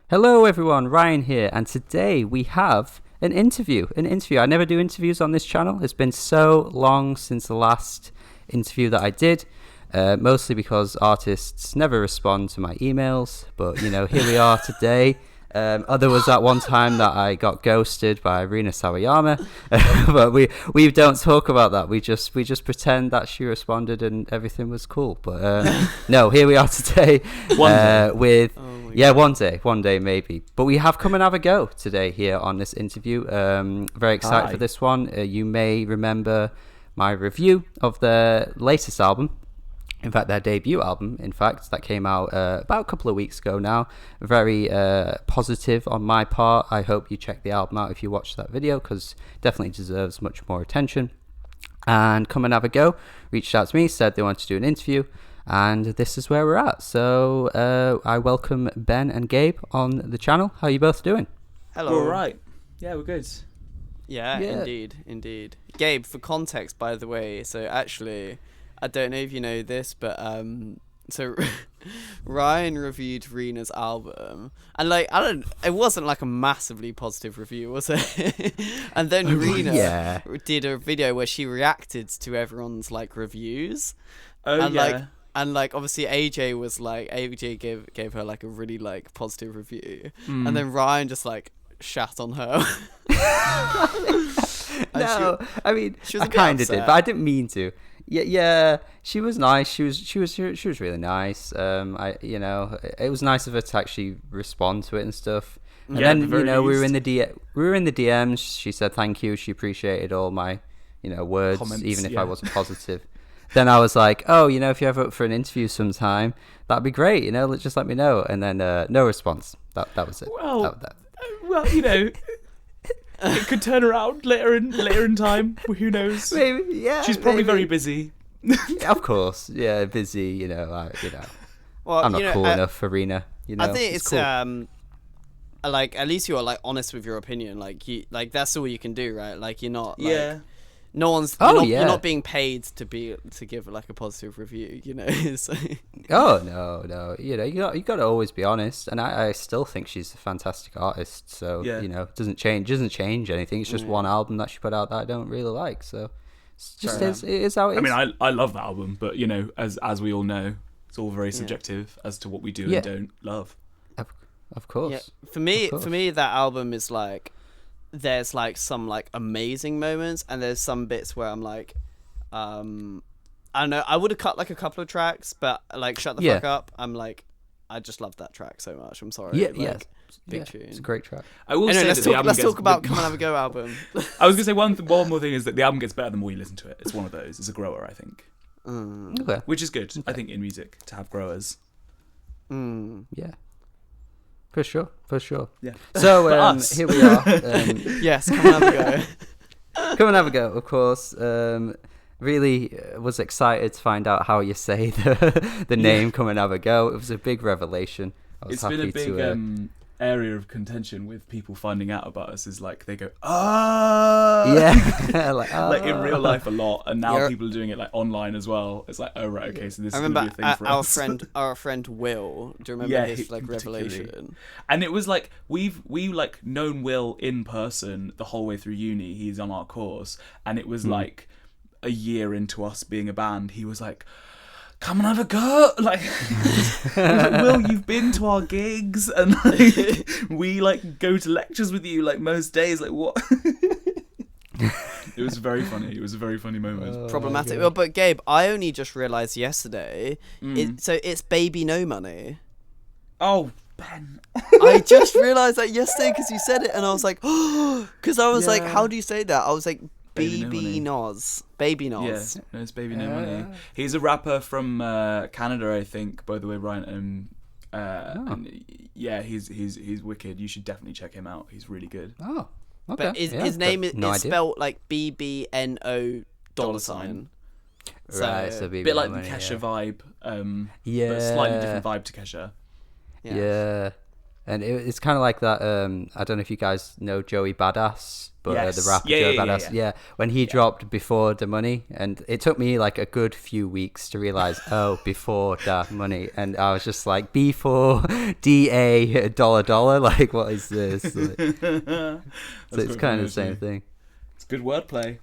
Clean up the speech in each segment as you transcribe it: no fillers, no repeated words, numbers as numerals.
Hello everyone, Ryan here, and today we have an interview. I never do interviews on this channel. It's been so long since the last interview that I did, mostly because artists never respond to my emails, but here we are today. There was that one time that I got ghosted by Rina Sawayama, but we don't talk about that. We just pretend that she responded and everything was cool. But no, here we are today with one day maybe. But we have Comanavago today here on this interview. Very excited for this one. You may remember my review of their latest album. In fact, their debut album, that came out about a couple of weeks ago now. Very positive on my part. I hope you check the album out if you watch that video, because definitely deserves much more attention. And Comanavago reached out to me, said they wanted to do an interview, and this is where we're at. So I welcome Ben and Gabe on the channel. How are you both doing? Hello. We're all right. Yeah, we're good. Yeah, indeed. Gabe, for context, by the way, so actually, I don't know if you know this, but so Ryan reviewed Rina's album, and it wasn't like a massively positive review, was it? And then Rina did a video where she reacted to everyone's reviews. And obviously AJ gave her a really positive review, and then Ryan just shat on her. No, I mean I kind of did, but I didn't mean to. Yeah, she was nice. She was really nice. It was nice of her to actually respond to it and stuff. And then we were in the DMs. She said thank you. She appreciated all my words, comments, even if I wasn't positive. Then I was like, oh, if you're ever up for an interview sometime, that'd be great. Just let me know. And then no response. That was it. Well, it could turn around later in time. Who knows? Maybe, yeah. She's probably very busy. Of course, yeah, busy. Well, I'm not cool enough for Rina. I think it's cool. At least you're honest with your opinion. That's all you can do, right? You're not no one's. You're not being paid to give a positive review. So. Oh no. You got to always be honest, and I still think she's a fantastic artist. So it doesn't change anything. It's just one album that she put out that I don't really like. So it's just it is how it is. I mean, I love that album, but as we all know, it's all very subjective as to what we do and don't love. Of course. Yeah. For me, that album is there's some amazing moments, and there's some bits where I'm I don't know, I would have cut a couple of tracks, but Shut the Fuck Up, I'm I just love that track so much. I'm sorry. Big tune. It's a great track. I will say let's talk about Comanavago album. I was gonna say one more thing is that the album gets better the more you listen to it. It's one of those. It's a grower, I think. Okay. Which is good. I think in music to have growers. Yeah. For sure. Yeah. So here we are. Yes, Comanavago. Comanavago, of course. Really was excited to find out how you say the name Comanavago. It was a big revelation. It's been a big area of contention with people finding out about us. Is they go, yeah, in real life a lot, and now people are doing it online as well. It's oh right, okay, so this is gonna be a thing for us. Our friend Will. Do you remember his revelation? And it was we known Will in person the whole way through uni. He's on our course, and it was a year into us being a band. He was come and have a go. Will, you've been to our gigs, and we go to lectures with you most days. What? It was very funny. It was a very funny moment. Problematic. Well, but Gabe, I only just realised yesterday. So it's Baby No Money. Oh, Ben. I just realised that yesterday because you said it, and I was because I was how do you say that? I was Baby Nos. Baby Nos. Yeah, no, it's Baby No Money. He's a rapper from Canada, I think, by the way, Ryan. And he's wicked. You should definitely check him out. He's really good. Oh, okay. But his name is spelled BBNO $. Right, so a bit like the Kesha vibe. But a slightly different vibe to Kesha. Yeah. And it's kind of like that. I don't know if you guys know Joey Badass, but Yes. the rapper Yeah, Joey yeah, Badass. yeah. When he dropped Before the Money, and it took me like a good few weeks to realize, Before the Money, and I was just like, B4DA $. Like, what is this? Like, so it's kind of the same thing. It's good wordplay.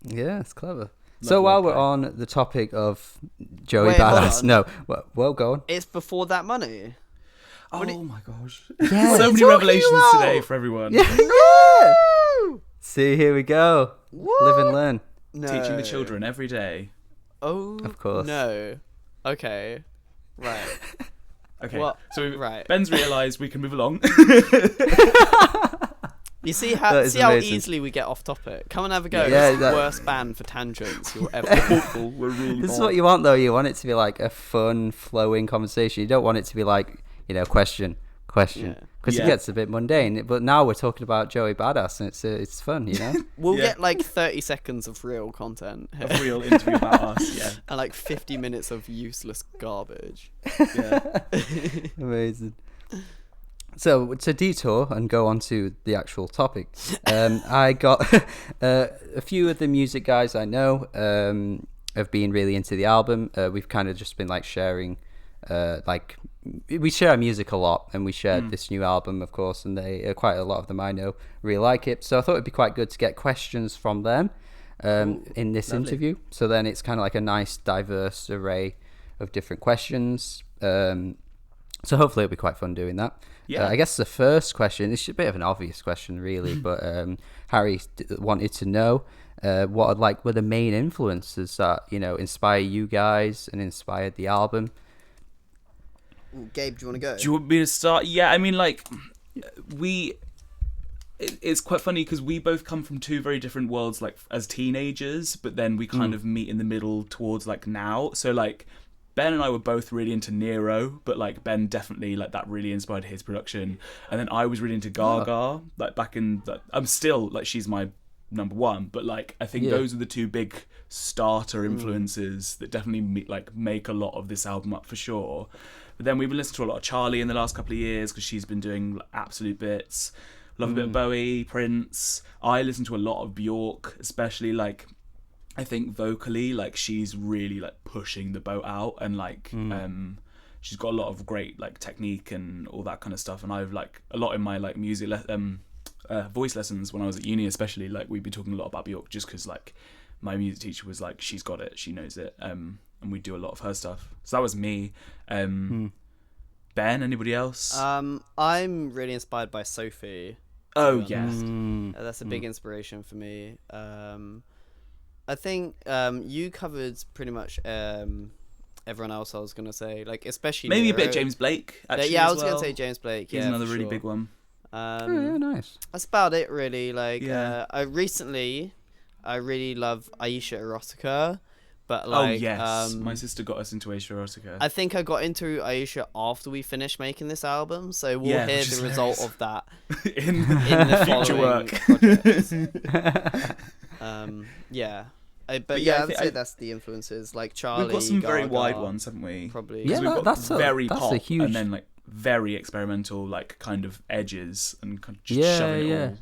Yeah, it's clever. Love So while we're wordplay. on the topic of Joey Wait, hold Badass, on. no, well, go on. It's Before That Money. Oh my gosh. Yeah. So many revelations today for everyone. Yeah. See, here we go. What? Live and learn. No. Teaching the children every day. Oh, Of course. No. Okay. Right. Okay. Well, so right. Ben's realised we can move along. You see That is how amazing. easily we get off topic. Comanavago Yeah, is the that- worst band for tangents you'll ever hear. We're really This is what you want, though. You want it to be like a fun, flowing conversation. You don't want it to be like, question, because Yeah. it gets a bit mundane. But now we're talking about Joey Badass, and it's fun, We'll Yeah. get like 30 seconds of real content a real interview about us. Yeah. and like 50 minutes of useless garbage. Yeah. Amazing. So to detour and go on to the actual topic, I got a few of the music guys I know have been really into the album. We've kind of just been like sharing, we share music a lot, and we shared this new album, of course, and they quite a lot of them I know really like it. So I thought it'd be quite good to get questions from them in this lovely. interview. So then it's kind of like a nice diverse array of different questions. So hopefully it'll be quite fun doing that. Yeah. I guess the first question, it's a bit of an obvious question really, but Harry wanted to know what were the main influences that, inspire you guys and inspired the album. Ooh, Gabe, do you want to go? Do you want me to start? Yeah, I mean, like, it's quite funny because we both come from two very different worlds, like, as teenagers, but then we kind of meet in the middle towards, like, now. So, like, Ben and I were both really into Nero, but, like, Ben definitely, like, that really inspired his production. And then I was really into Gaga, like, back in, I'm still, like, she's my number one, but, like, I think those are the two big starter influences that definitely, make a lot of this album up for sure. But then we've been listening to a lot of Charlie in the last couple of years because she's been doing absolute bits. Love a bit of Bowie, Prince. I listen to a lot of Bjork, especially like I think vocally, like she's really like pushing the boat out, and like she's got a lot of great like technique and all that kind of stuff. And I've like a lot in my like music voice lessons when I was at uni, especially like we'd be talking a lot about Bjork just because like my music teacher was like, she's got it, she knows it. And we do a lot of her stuff. So that was me. Ben, anybody else? I'm really inspired by Sophie. Oh, be yes. honest. That's a big inspiration for me. I think you covered pretty much everyone else I was going to say, like especially Maybe a bit Nero. of James Blake, actually. Yeah, I as was going well. to say James Blake. He's yeah, another for really sure. big one. Yeah, nice. That's about it, really. Like, Yeah. I really love Aisha Erotica, but like, oh, yes. My sister got us into Aisha Erotica. I think I got into Aisha after we finished making this album, so we'll Yeah, hear which is the result hilarious. of that in in the future following work. projects. Yeah. But yeah, I yeah, I'd think say that's the influences, like Charlie. We've got some very Gaga, wide ones, haven't we? Probably. Yeah, We've got that's very a pop huge- and then like very experimental, like kind of edges and kind of just Yeah, shoving yeah. it all.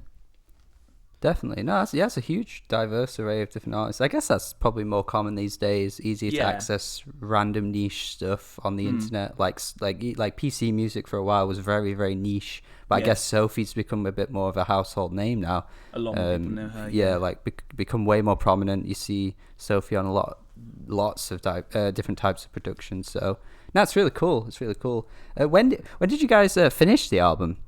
Definitely. No, it's a huge diverse array of different artists. I guess that's probably more common these days. Easier to Yeah. access random niche stuff on the internet. Like PC music for a while was very, very niche. But I Yeah. guess Sophie's become a bit more of a household name now. A lot more people know her. Yeah, like become way more prominent. You see Sophie on lots of different types of productions. So no, it's really cool. It's really cool. When did you guys finish the album?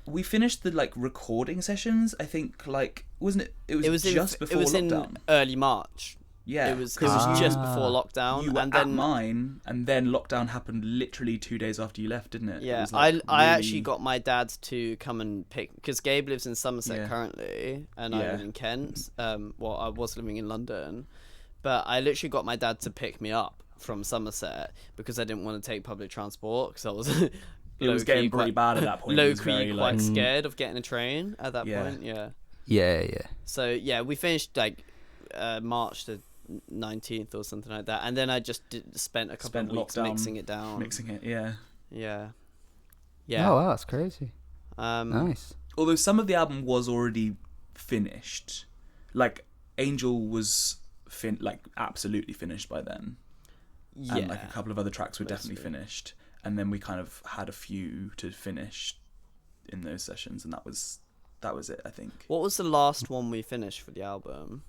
We finished the like recording sessions. I think like wasn't it? It was just before it was lockdown. in early March. Yeah, It was just before lockdown, You were and at then mine, and then lockdown happened literally 2 days after you left, didn't it? It yeah, was, like, I really- actually got my dad to come and pick, because Gabe lives in Somerset Yeah. currently, and I Yeah. live in Kent. Well, I was living in London, but I literally got my dad to pick me up from Somerset because I didn't want to take public transport because I was. It was getting pretty bad at that point. It was Low-key very, quite like, scared of getting a train at that Yeah. point. Yeah. Yeah. So yeah, we finished like March the 19th or something like that, and then I just spent a couple of weeks lockdown mixing it down. mixing it. Yeah. Yeah. Oh, wow, that's crazy. Nice. Although some of the album was already finished, like Angel was absolutely finished by then. Yeah. And like a couple of other tracks were definitely finished, and then we kind of had a few to finish in those sessions, and that was it, I think. What was the last one we finished for the album?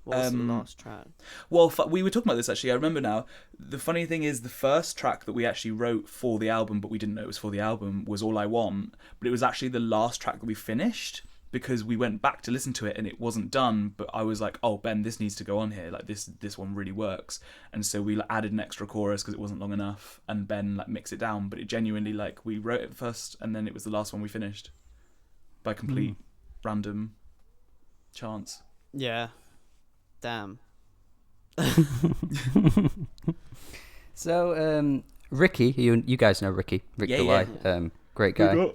What was the last track? Well, we were talking about this actually. I remember now. The funny thing is, the first track that we actually wrote for the album, but we didn't know it was for the album, was All I Want. But it was actually the last track that we finished, because we went back to listen to it and it wasn't done. But I was like, "Oh, Ben, this needs to go on here. Like this one really works." And so we added an extra chorus because it wasn't long enough, and Ben like mixed it down. But it genuinely, like, we wrote it first, and then it was the last one we finished by complete random chance. Yeah. Damn. So, Ricky, you guys know Ricky, Rick Delay, great guy,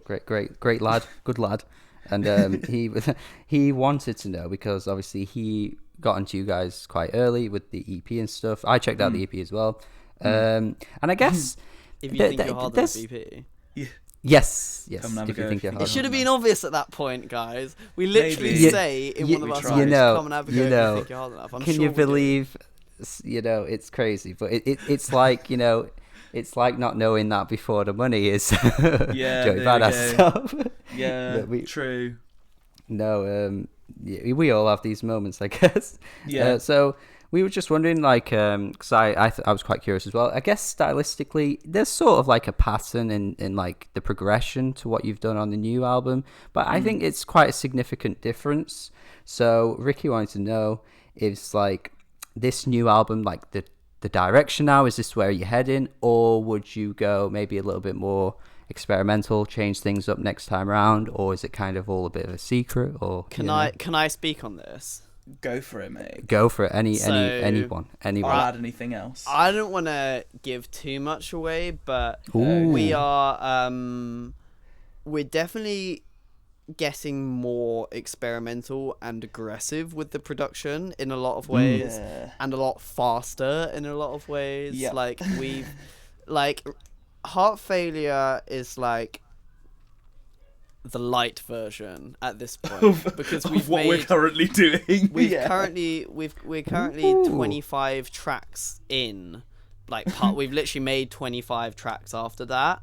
great lad, good lad, and he wanted to know, because obviously he got into you guys quite early with the EP and stuff. I checked out the EP as well, and I guess if you think you're harder than EP. Yeah. Yes. If Comanavago, you think you're It should have been obvious at that point, guys. We literally say in one of our songs, Comanavago, if you think you're hard enough. Can you believe? It's crazy, but it's like, it's like not knowing that before the money is Joey Badass stuff. Yeah, true. No, we all have these moments, I guess. Yeah. So we were just wondering, like, because I was quite curious as well. I guess stylistically, there's sort of like a pattern in like the progression to what you've done on the new album, but I think it's quite a significant difference. So Ricky wanted to know, is like this new album like the direction now? Is this where you're heading, or would you go maybe a little bit more experimental, change things up next time around, or is it kind of all a bit of a secret? Or can I speak on this? Go for it, mate. Go for it. Anyone. I'll add anything else. I don't want to give too much away, but Ooh. we are we're definitely getting more experimental and aggressive with the production in a lot of ways, and a lot faster in a lot of ways. Yeah. Like we've like Heart Failure is like the light version at this point, because we're currently doing. We're currently 25 tracks in, like we've literally made 25 tracks after that.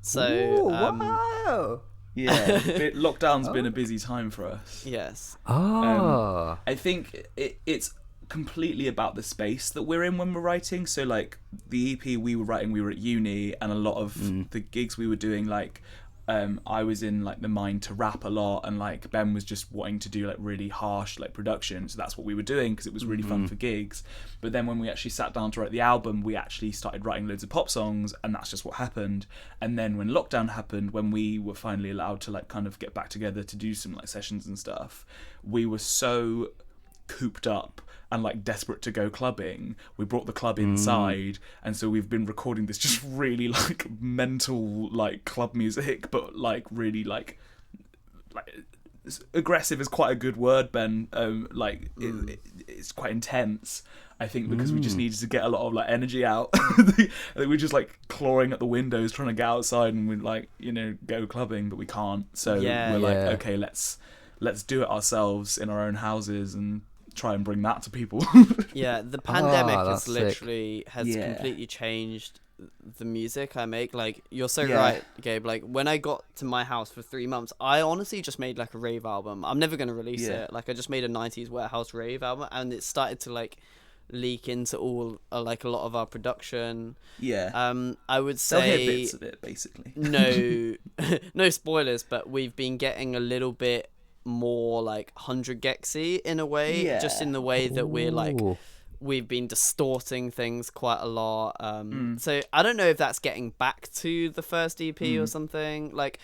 So wow. Yeah, lockdown's been a busy time for us. Yes. Oh. I think it's completely about the space that we're in when we're writing. So like the EP we were writing, we were at uni, and a lot of the gigs we were doing, like I was in like the mind to rap a lot, and like Ben was just wanting to do like really harsh like production, so that's what we were doing because it was really fun for gigs. But then when we actually sat down to write the album, we actually started writing loads of pop songs, and that's just what happened. And then when lockdown happened, when we were finally allowed to like kind of get back together to do some like sessions and stuff, we were so cooped up and like desperate to go clubbing, we brought the club inside, and so we've been recording this just really like mental like club music, but like really like aggressive is quite a good word, Ben. It's quite intense, I think, because we just needed to get a lot of like energy out. I think we're just like clawing at the windows trying to get outside, and we're like, go clubbing, but we can't. So we're like, okay, let's do it ourselves in our own houses and try and bring that to people. Yeah, the pandemic has literally completely changed the music I make. Like, you're so right, Gabe. Like, when I got to my house for 3 months, I honestly just made like a rave album. I'm never going to release it. Like, I just made a 90s warehouse rave album, and it started to like leak into all like a lot of our production. I would say they'll hear bits of it, basically. No spoilers, but we've been getting a little bit more like 100 Gexy in a way, just in the way that we're like we've been distorting things quite a lot. So I don't know if that's getting back to the first EP or something. Like,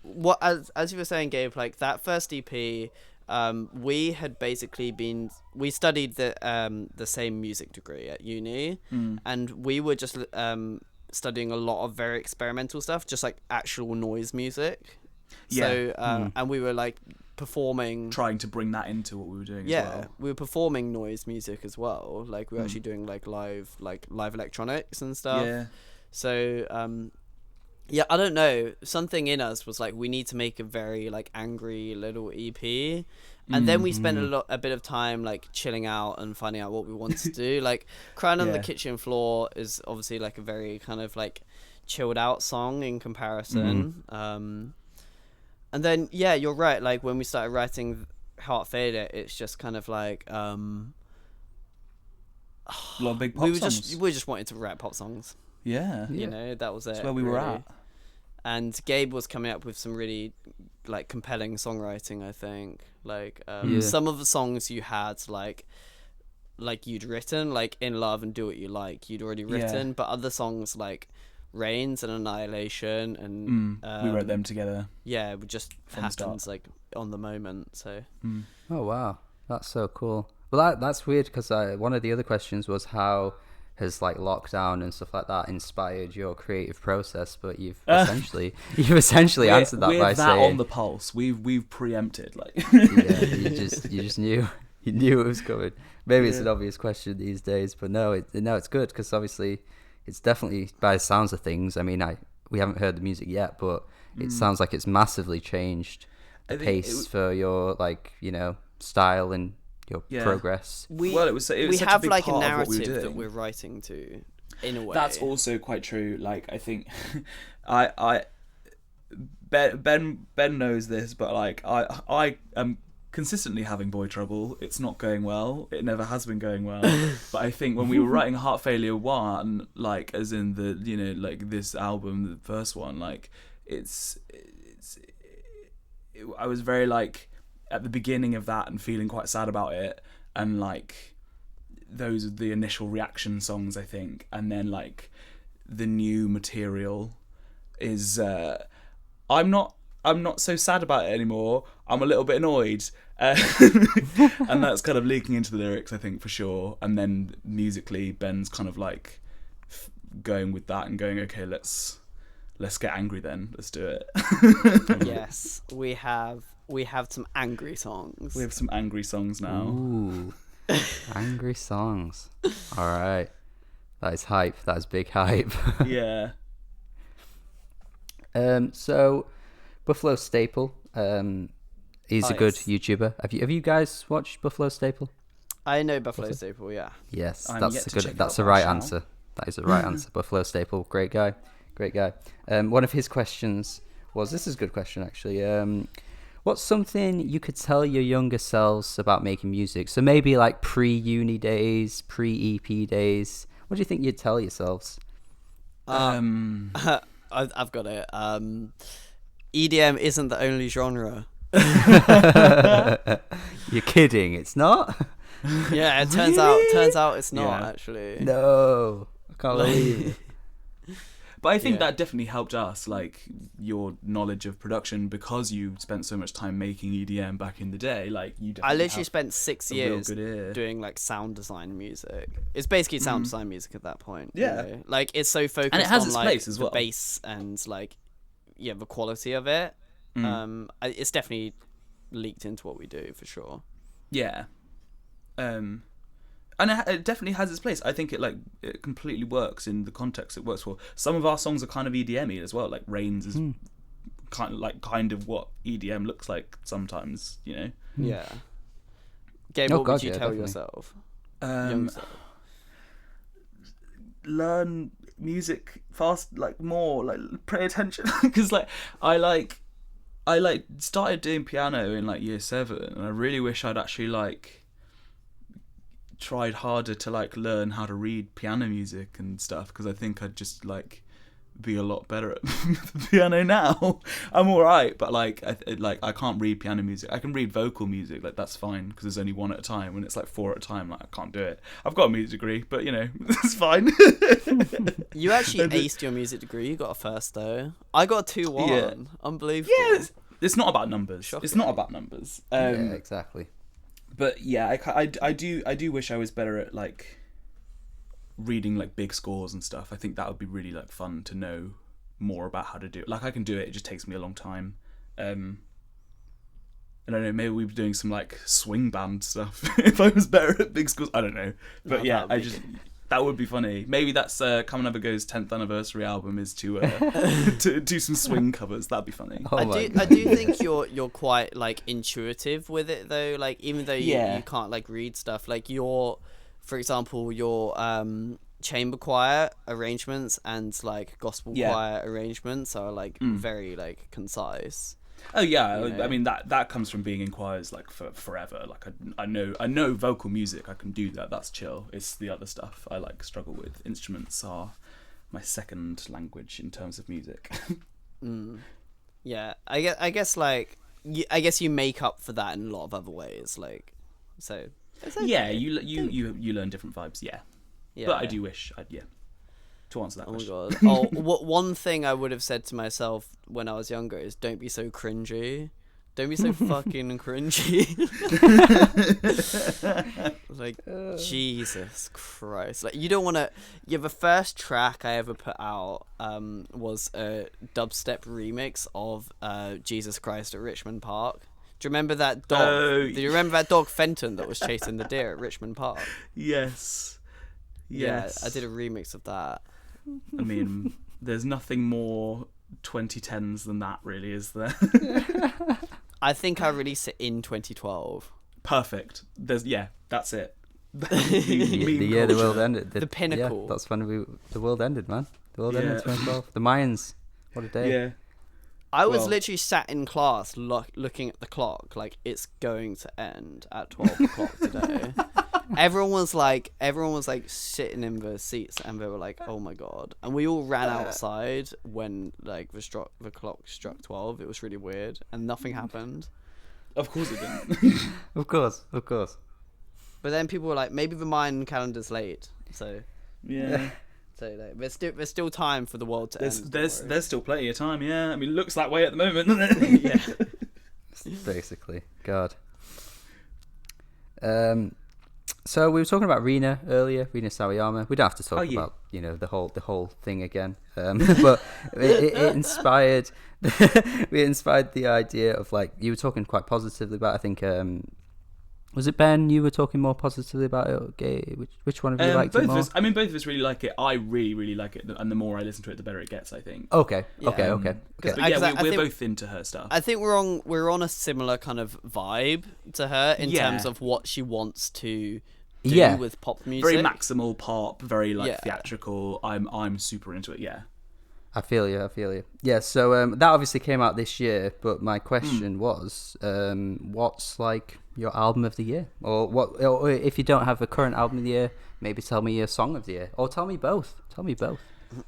what as you were saying, Gabe, like that first EP, we had basically we studied the same music degree at uni, and we were just studying a lot of very experimental stuff, just like actual noise music. So and we were like trying to bring that into what we were doing as well. We were performing noise music as well. Like, we were actually doing like live electronics and stuff. So Yeah, I don't know. Something in us was like, we need to make a very like angry little EP, and then we spent a bit of time like chilling out and finding out what we wanted to do. Like, "Crying on the Yeah. Kitchen Floor" is obviously like a very kind of like chilled out song in comparison. And then yeah, you're right. Like when we started writing "Heart Failure," it's just kind of like A lot of big pop we songs. just wanted to write pop songs. Yeah. You know, that was it. That's where we were really. at. And Gabe was coming up with some really like compelling songwriting, I think. Like Yeah. some of the songs you had like you'd written, like "In Love" and "Do What You Like," you'd already written, but other songs like "Rains" and "Annihilation" and We wrote them together. yeah, it just From the start. happens like on the moment. So Oh wow, that's so cool. Well, that's weird because one of the other questions was how has like lockdown and stuff like that inspired your creative process, but you've essentially answered that by saying on the pulse. We've preempted like. yeah, you just knew it was coming. Maybe it's an obvious question these days, but no, it's good because obviously it's definitely by the sounds of things. I mean, we haven't heard the music yet, but it sounds like it's massively changed the pace for your like style and your progress. we was such a have big like a part of what we were narrative that doing. we're writing to, in a way. That's also quite true. Like I think, I Ben knows this, but like I am consistently having boy trouble. It's not going well. It never has been going well. But I think when we were writing Heart Failure 1, like as in the like this album, the first one, like I was very like at the beginning of that and feeling quite sad about it, and like those are the initial reaction songs, I think, and then like the new material is I'm not so sad about it anymore. I'm a little bit annoyed, and that's kind of leaking into the lyrics, I think, for sure. And then musically, Ben's kind of like going with that and going, okay, let's get angry then. Let's do it. Yes, we have some angry songs. We have some angry songs now. Ooh, angry songs. All right, that is hype. That is big hype. Yeah. So Buffalo Staple, he's a good Yes. YouTuber. Have you guys watched Buffalo Staple? I know Buffalo Staple, yeah. Yes, I'm that's yet a to good. check That's out the right that channel. answer. That is the right answer. Buffalo Staple, great guy. One of his questions was, this is a good question actually. What's something you could tell your younger selves about making music? So maybe like pre-uni days, pre-EP days. What do you think you'd tell yourselves? I've got it. EDM isn't the only genre. You're kidding, it's not? Yeah, it turns out it's not Yeah. actually. No, I can't believe it. But I think Yeah. that definitely helped us, like your knowledge of production, because you spent so much time making EDM back in the day. Like you, I literally have spent 6 a real years good ear. doing like sound design music. It's basically sound design music at that point. Yeah. you know? Like it's so focused And it has on its like place as well. the bass and like the quality of it. It's definitely leaked into what we do for sure. Yeah. And it definitely has its place. I think it completely works in the context it works for. Some of our songs are kind of EDM-y as well. Like Rains is kind of what EDM looks like sometimes, you know. Yeah. Gabe, Oh, what God, would you yeah, tell definitely. yourself? Young self? Learn music fast, like more, like pay attention, because like I started doing piano in like year 7, and I really wish I'd actually like tried harder to like learn how to read piano music and stuff, because I think I'd just like be a lot better at the piano now. I'm all right, but like I can't read piano music. I can read vocal music, like that's fine, because there's only one at a time. When it's like 4 at a time, like I can't do it. I've got a music degree, but you know, it's fine. You actually aced your music degree. You got a first though. I got a 2-1. Yeah. Unbelievable. Yeah, it's not about numbers. Shocking. It's not about numbers. Yeah, exactly. But yeah, I do wish I was better at like reading like big scores and stuff. I think that would be really like fun to know more about how to do it. Like I can do it, it just takes me a long time. I don't know, maybe we'd be doing some like swing band stuff if I was better at big scores. I don't know. But No, yeah, that would I be just good. That would be funny. Maybe that's Comanavago's 10th anniversary album is to to do some swing covers. That'd be funny. Oh I do think you're quite like intuitive with it though. Like even though you can't like read stuff, like for example, your chamber choir arrangements and like gospel choir arrangements are like very like concise. Oh yeah, I mean that comes from being in choirs like for forever. Like I know vocal music, I can do that. That's chill. It's the other stuff I like struggle with. Instruments are my second language in terms of music. Yeah, I guess like I guess you make up for that in a lot of other ways. Like so. Okay. Yeah, you learn different vibes. Yeah. But I do wish to answer that question. Oh my god. One thing I would have said to myself when I was younger is don't be so cringy. Don't be so fucking cringy. Like Jesus Christ. Like you don't want to. Yeah, the first track I ever put out was a dubstep remix of Jesus Christ at Richmond Park. Do you remember that dog? Do you remember that dog Fenton that was chasing the deer at Richmond Park? Yes. Yeah, I did a remix of that. I mean, there's nothing more 2010s than that, really, is there? I think I released it in 2012. Perfect. That's it. The year the world ended. The pinnacle. Yeah, that's when the world ended, man. The world ended in 2012. The Mayans. What a day. Yeah. I was literally sat in class looking at the clock, like it's going to end at 12 o'clock today. Everyone was like sitting in their seats, and they were like, "Oh my god!" And we all ran outside when like the clock struck 12. It was really weird, and nothing happened. Of course it didn't. Of course. But then people were like, "Maybe the Mayan calendar's late." So yeah. So like, there's still time for the world to end. There's still plenty of time. Yeah. I mean, it looks that way at the moment, doesn't it? Yeah. Basically, God. So we were talking about Rina earlier, Rina Sawayama. We don't have to talk about the whole thing again, but it inspired the idea of like you were talking quite positively about. I think was it Ben? You were talking more positively about it. Okay, which one of you liked it more? Both of us really like it. I really really like it, and the more I listen to it, the better it gets. I think. Okay. But we're both into her stuff. I think we're on a similar kind of vibe to her in terms of what she wants to do with pop music. Very maximal pop, very like theatrical. I'm super into it. Yeah. I feel you. Yeah, so that obviously came out this year, but my question was, what's like your album of the year, or if you don't have a current album of the year, maybe tell me your song of the year, or tell me both.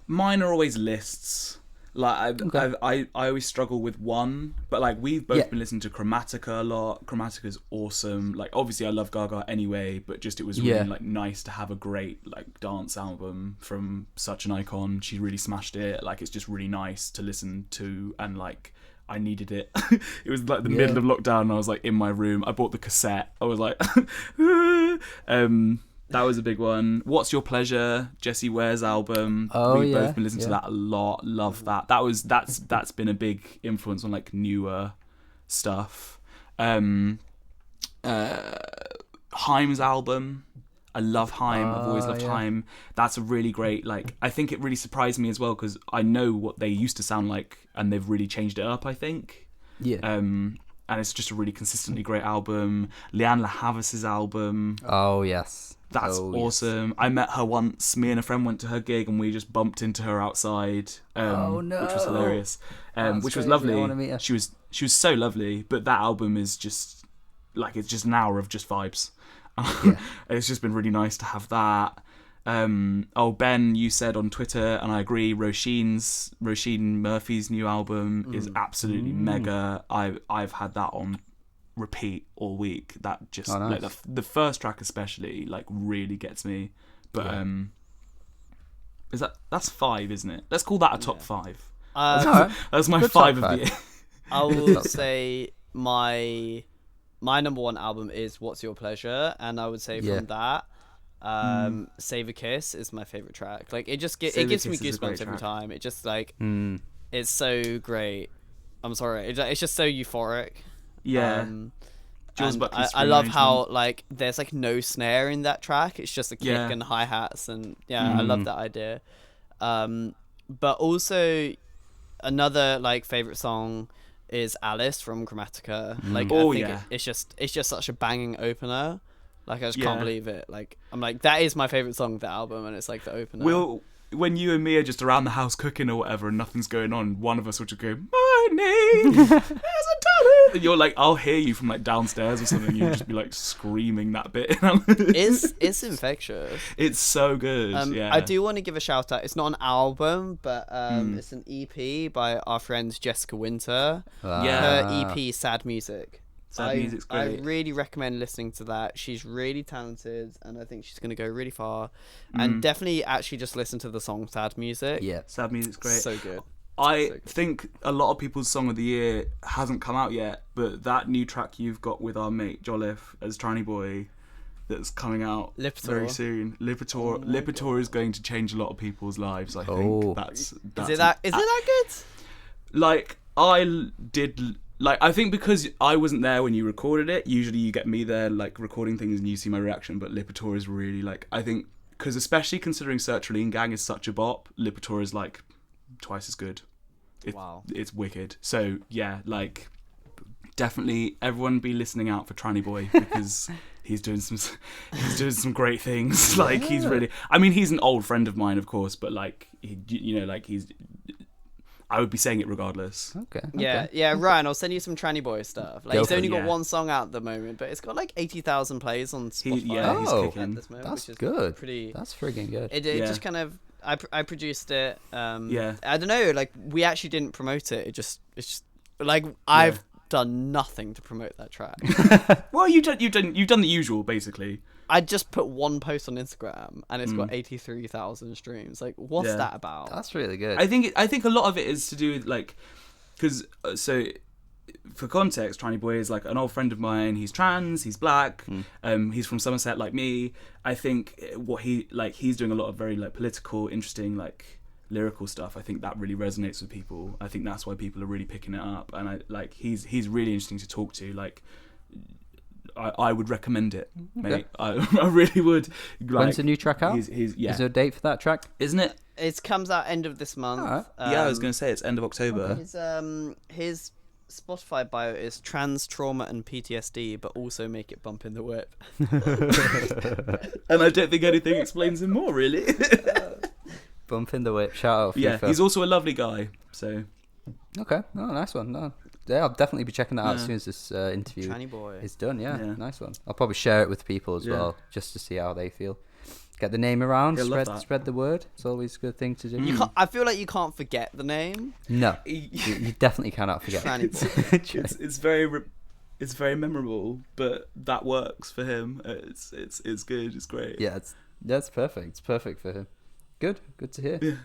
Mine are always lists. Like I always struggle with one, but like we've both been listening to Chromatica a lot. Chromatica is awesome. Like obviously I love Gaga anyway, but just it was really like nice to have a great like dance album from such an icon. She really smashed it. Like it's just really nice to listen to, and like I needed it. It was like the middle of lockdown, and I was like in my room. I bought the cassette. I was like, that was a big one. What's Your Pleasure? Jessie Ware's album. We've both been listening to that a lot. Love that. That's been a big influence on like newer stuff. Haim's album. I love Haim. I've always loved Haim. That's a really great, like, I think it really surprised me as well because I know what they used to sound like and they've really changed it up, I think. Yeah. And it's just a really consistently great album. Leanne LaHavis's album. Oh, yes. That's awesome. Yes. I met her once. Me and a friend went to her gig and we just bumped into her outside, which was hilarious, which was lovely. I want to meet her. She was so lovely. But that album is just like it's just an hour of just vibes. It's just been really nice to have that. Ben, you said on Twitter, and I agree. Roisin Murphy's new album is absolutely mega. I've had that on repeat all week. That just like the first track especially like really gets me. But that's 5, isn't it? Let's call that a top 5. That's my 5 of the year. I will say my number 1 album is What's Your Pleasure, and I would say from that Save a Kiss is my favorite track. Like it just it gives me goosebumps every time. It just like it's so great. I'm sorry, it's just so euphoric. Jules And Buckley's I string love how arrangement. like there's like no snare in that track. It's just a kick Yeah. and hi-hats, and I love that idea. But also another like favorite song is Alice from Chromatica. Like I think it's just such a banging opener. Like I just can't believe it. Like I'm like, that is my favorite song of the album, and it's like the opener. When you and me are just around the house cooking or whatever and nothing's going on, one of us will just go, my name is Untitled. And you're like, I'll hear you from like downstairs or something. You'll just be like screaming that bit. It's infectious. It's so good. I do want to give a shout out. It's not an album, but it's an EP by our friend Jessica Winter. Her EP, Sad Music. Sad Music's great. I really recommend listening to that. She's really talented, and I think she's going to go really far. And definitely actually just listen to the song Sad Music. Yeah. Sad Music's great. So good. I think a lot of people's song of the year hasn't come out yet, but that new track you've got with our mate Jolliffe as Tranny Boy that's coming out very soon. Lipitor is going to change a lot of people's lives, I think. Is it that good? Like, I think because I wasn't there when you recorded it, usually you get me there like recording things and you see my reaction, but Lipitor is really like, I think, because especially considering Sertraline Gang is such a bop, Lipitor is like twice as good. Wow. It's wicked. So yeah, like definitely everyone be listening out for Tranny Boy because he's doing some great things. Like he's really, I mean, he's an old friend of mine, of course, but like I would be saying it regardless. Okay. Yeah, Ryan, I'll send you some Tranny Boy stuff. Like, he's only got one song out at the moment, but it's got like 80,000 plays on Spotify. He's kicking. At this moment, That's which is good. Pretty. That's friggin' good. It just kind of. I produced it. Yeah. I don't know. Like, we actually didn't promote it. It's just like I've done nothing to promote that track. Well, you've done the usual basically. I just put one post on Instagram and it's got 83,000 streams. Like, what's that about? That's really good. I think a lot of it is to do with like, because for context, Tranny Boy is like an old friend of mine. He's trans. He's black. He's from Somerset, like me. I think he's doing a lot of very like political, interesting, like lyrical stuff. I think that really resonates with people. I think that's why people are really picking it up. And he's really interesting to talk to. Like, I would recommend it, mate. I really would. Like, when's the new track out? Is there a date for that track? Isn't it? It comes out end of this month. Right. I was going to say it's end of October. His Spotify bio is trans trauma and PTSD, but also make it bump in the whip. And I don't think anything explains him more, really. Bump in the whip. Shout out. Yeah, FIFA. he's also a lovely guy. So. Okay. Oh, nice one. No. Yeah, I'll definitely be checking that out as soon as this interview is done. Yeah, nice one. I'll probably share it with people as well, just to see how they feel. Get the name around, spread the word. It's always a good thing to do. I feel like you can't forget the name. No, you definitely cannot forget. It's very memorable, but that works for him. It's good. It's great. Yeah, that's perfect. It's perfect for him. Good to hear.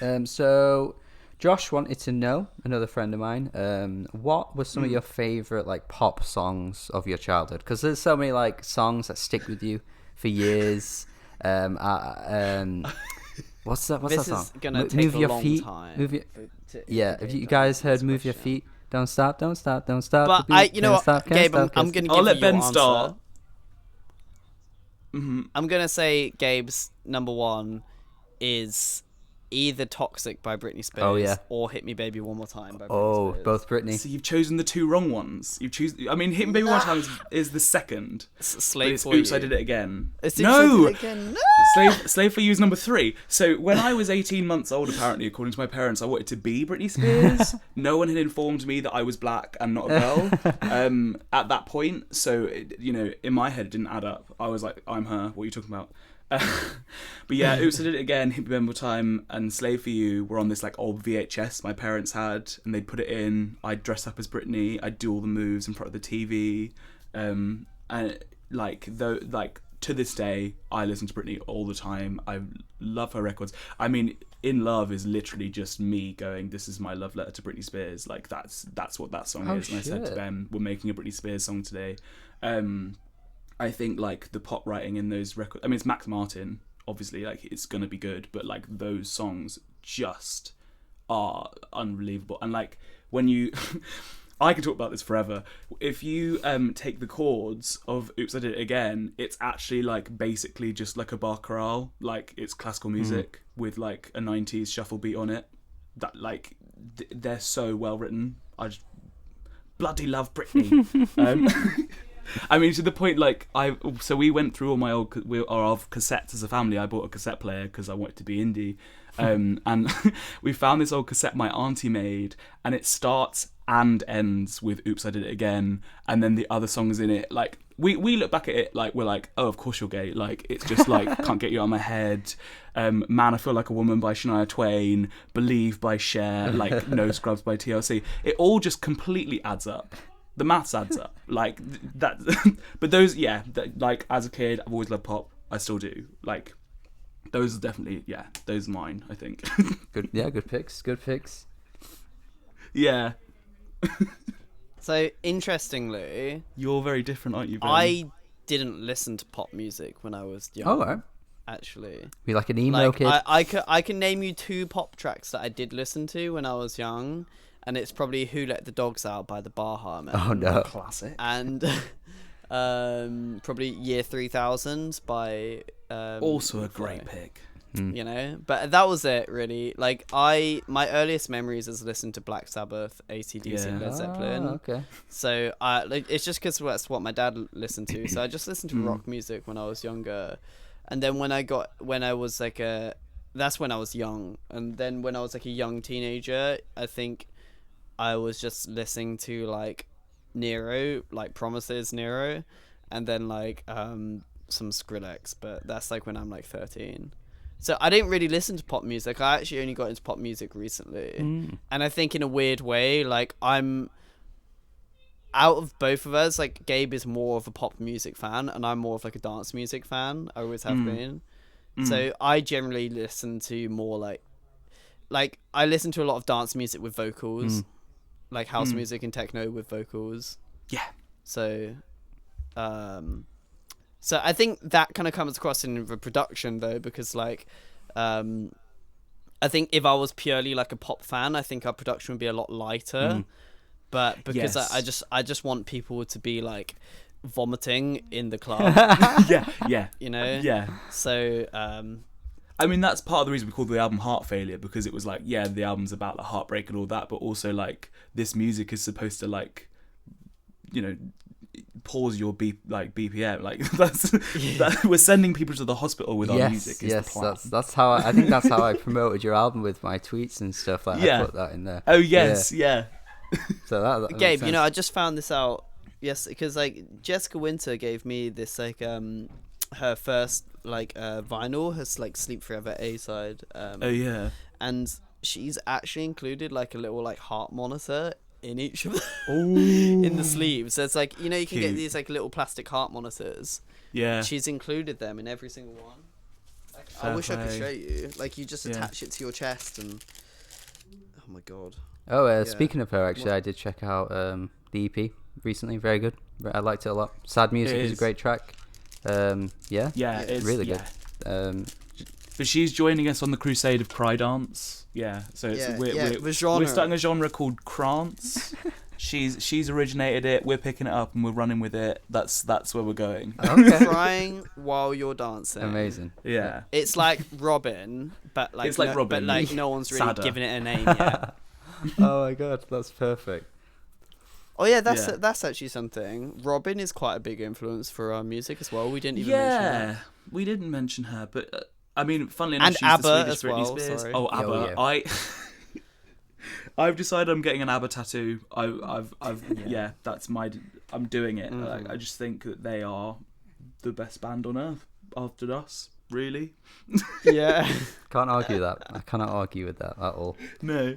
Yeah. So Josh wanted to know, another friend of mine, what were some of your favourite like pop songs of your childhood? Because there's so many like songs that stick with you for years. What's that song? This is gonna take a long time. Have you guys heard "Move Your Feet"? Don't stop, don't stop, don't stop. But you know what, Gabe, I'm gonna give you I'll let Ben your start. I'm gonna say Gabe's number one is either Toxic by Britney Spears or Hit Me Baby One More Time by Britney Spears. Both Britney. So you've chosen the two wrong ones. Hit Me Baby One More Time is the second. Slave for Oops, You. I Did It Again. No! Slave for You is number 3. So when I was 18 months old, apparently, according to my parents, I wanted to be Britney Spears. No one had informed me that I was black and not a girl at that point. So, in my head, it didn't add up. I was like, I'm her. What are you talking about? But yeah, Oops, I Did It Again, Hit Me One More Time, and Slave for You were on this like old VHS my parents had, and they'd put it in. I'd dress up as Britney. I'd do all the moves in front of the TV, and to this day, I listen to Britney all the time. I love her records. I mean, In Love is literally just me going, "This is my love letter to Britney Spears." Like that's what that song is. And I said to them, "We're making a Britney Spears song today." I think like the pop writing in those records, I mean, it's Max Martin, obviously, like it's gonna be good, but like those songs just are unbelievable. And like when you I could talk about this forever. If you take the chords of Oops, I Did It Again, it's actually like basically just like a bar chorale. Like it's classical music with like a 90s shuffle beat on it. That like they're so well written. I just bloody love Britney. I mean, to the point like so we went through all my old cassettes as a family. I bought a cassette player because I wanted to be indie. And we found this old cassette my auntie made, and it starts and ends with Oops, I Did It Again, and then the other songs in it, like we look back at it like we're like, oh, of course you're gay. Like it's just like Can't Get You Out of My Head, Man I Feel Like a Woman by Shania Twain, Believe by Cher, like No Scrubs by TLC. It all just completely adds up. The maths adds up. Like that. But those, yeah, like as a kid I've always loved pop. I still do. Like those are definitely, those are mine, I think. Good picks. Yeah. So, interestingly... You're very different, aren't you, Ben? I didn't listen to pop music when I was young. Oh, right. Actually. Be like an emo kid? I can name you 2 pop tracks that I did listen to when I was young, and it's probably Who Let the Dogs Out by the Baha Men. Oh, no. Classic. And probably Year 3000 by... also a great pick. You know, but that was it really. Like my earliest memories is listening to Black Sabbath, AC/DC, and Led Zeppelin. Okay. So it's just because that's what my dad listened to. So I just listened to rock music when I was younger, and then that's when I was young, and then when I was like a young teenager, I think I was just listening to like Nero, like Promises Nero, and then like some Skrillex, but that's like when I'm like 13. So I didn't really listen to pop music. I actually only got into pop music recently. And I think in a weird way, like I'm out of both of us, like Gabe is more of a pop music fan and I'm more of like a dance music fan. I always have been. So I generally listen to more like I listen to a lot of dance music with vocals, like house music and techno with vocals. Yeah. So so I think that kind of comes across in the production though, because like I think if I was purely like a pop fan, I think our production would be a lot lighter. But because I just want people to be like vomiting in the club. yeah. You know? Yeah. So I mean, that's part of the reason we called the album Heart Failure, because it was like, yeah, the album's about the heartbreak and all that, but also like this music is supposed to like, you know, pause your BPM, like that we're sending people to the hospital with our music. Is the plan. That's how I think that's how I promoted your album with my tweets and stuff. Like I put that in there. Oh yes, yeah. So that Gabe, you know, I just found this out. Yes, because like Jessica Winter gave me this like her first like vinyl, has like Sleep Forever A-side. Oh yeah. And she's actually included like a little like heart monitor in each of in the sleeves. So it's like, you know, you can get these like little plastic heart monitors. Yeah. She's included them in every single one. Like, I wish I could show you. Like you just attach it to your chest and oh my god. Speaking of her, actually, I did check out the EP recently. Very good. I liked it a lot. Sad Music is a great track. It's really good. But she's joining us on the crusade of cry dance. Yeah, so we're starting a genre called krance. She's originated it. We're picking it up and we're running with it. That's where we're going. Okay. Crying while you're dancing. Amazing. Yeah. It's like Robin, but like it's like Robin, but like no one's really sadder. given it a name yet. Oh my god, that's perfect. Oh yeah, that's actually something. Robin is quite a big influence for our music as well. We didn't even mention her. We didn't mention her, but I mean, funnily enough, and she's ABBA the Swedish as Britney well. Spears. Sorry. Oh, ABBA. Oh, yeah. I've decided I'm getting an ABBA tattoo. That's my. I'm doing it. Like, I just think that they are the best band on earth after us. Really. Yeah. Can't argue that. I cannot argue with that at all. No.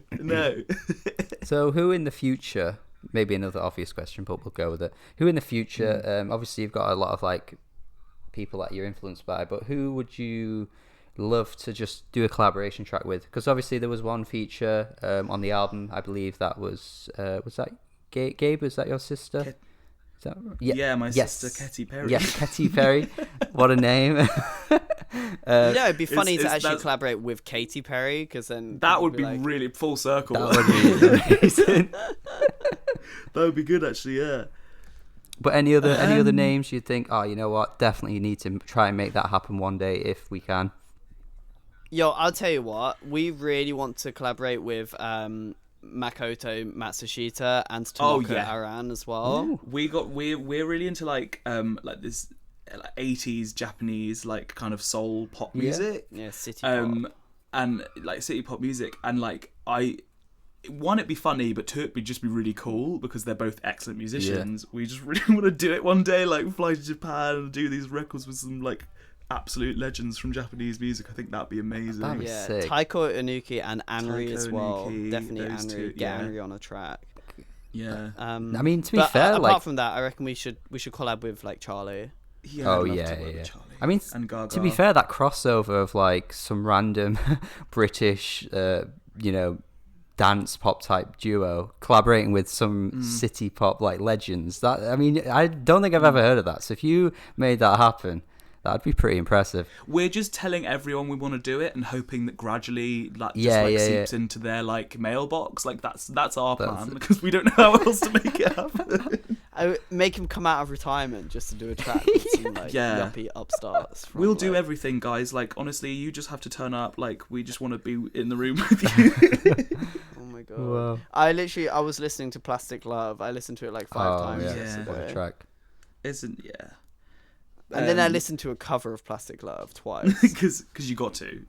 So, who in the future? Maybe another obvious question, but we'll go with it. Who in the future? Obviously, you've got a lot of like people that you're influenced by, but who would you love to just do a collaboration track with? Because obviously there was one feature on the album. I believe that was that Gabe? Was that your sister? Is that right? Yeah, my sister Katy Perry. Yes, Katy Perry. What a name. It'd be funny to actually collaborate with Katy Perry, because then that would be like, really full circle. That would be amazing. That would be good, actually. Yeah. But any other names you'd think, oh, you know what, definitely need to try and make that happen one day if we can? Yo, I'll tell you what, we really want to collaborate with Makoto Matsushita and Tomoko Aran as well. We're really into like this like 80s Japanese like kind of soul pop music. Yeah, city pop. And like city pop music, and like one, it'd be funny, but two, it'd just be really cool because they're both excellent musicians. We just really want to do it one day, like fly to Japan and do these records with some like absolute legends from Japanese music. I think that'd be amazing. That'd be sick. Taiko Inuki and Anri as well. Definitely Anri. Get Anri on a track. Yeah. I mean, to be fair, apart from that, I reckon we should collab with like Charlie. Yeah. Charlie. I mean, and Gaga. To be fair, that crossover of like some random British, dance pop type duo collaborating with some city pop like legends. That, I mean, I don't think I've ever heard of that. So if you made that happen, that'd be pretty impressive. We're just telling everyone we want to do it and hoping that gradually that seeps into their like mailbox. Like that's our plan because we don't know how else to make it happen. I make him come out of retirement just to do a track with some like yuppie upstarts. We'll do everything, guys. Like honestly, you just have to turn up. Like we just want to be in the room with you. Oh my god! Wow. I was listening to Plastic Love. I listened to it like 5 times yesterday. What a track! And then I listened to a cover of Plastic Love twice. Because you got to